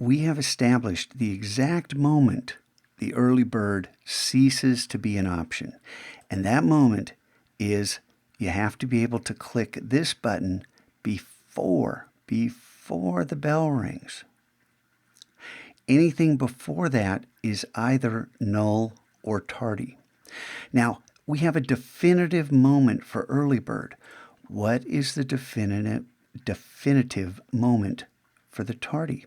we have established the exact moment the early bird ceases to be an option. And that moment is you have to be able to click this button before the bell rings. Anything before that is either null or tardy. Now, we have a definitive moment for early bird. What is the definitive moment for the tardy?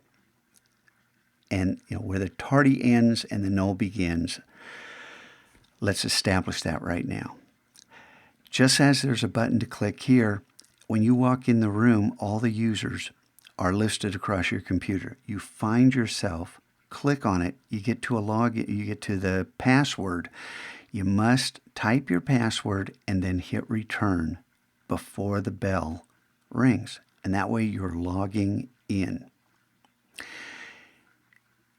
And where the tardy ends and the null begins. Let's establish that right now. Just as there's a button to click here, when you walk in the room, all the users are listed across your computer. You find yourself, click on it, you get to a login, you get to the password. You must type your password and then hit return before the bell rings. And that way you're logging in.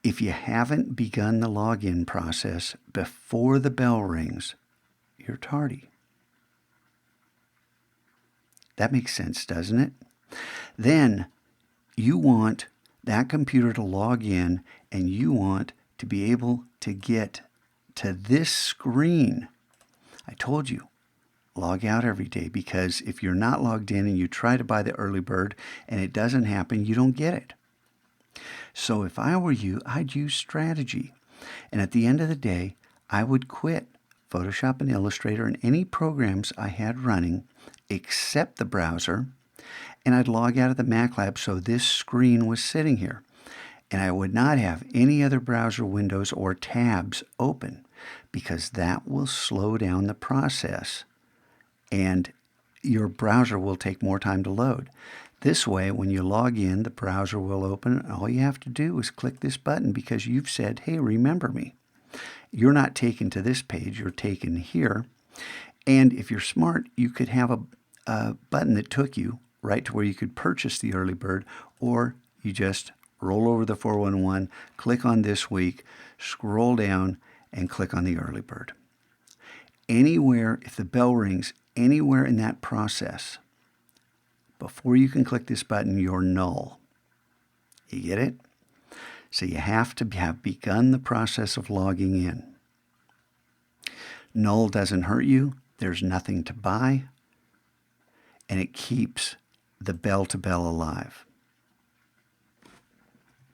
If you haven't begun the login process before the bell rings, you're tardy. That makes sense, doesn't it? Then you want that computer to log in, and you want to be able to get to this screen. I told you, log out every day, because if you're not logged in and you try to buy the early bird and it doesn't happen, you don't get it. So if I were you, I'd use strategy. And at the end of the day, I would quit Photoshop and Illustrator and any programs I had running except the browser, and I'd log out of the MacLab so this screen was sitting here. And I would not have any other browser windows or tabs open, because that will slow down the process and your browser will take more time to load. This way, when you log in, the browser will open, and all you have to do is click this button because you've said, hey, remember me. You're not taken to this page, you're taken here. And if you're smart, you could have a button that took you right to where you could purchase the early bird, or you just roll over the 411, click on this week, scroll down, and click on the early bird. Anywhere, if the bell rings, anywhere in that process, before you can click this button, you're null. You get it? So you have to have begun the process of logging in. Null doesn't hurt you. There's nothing to buy. And it keeps the bell to bell alive.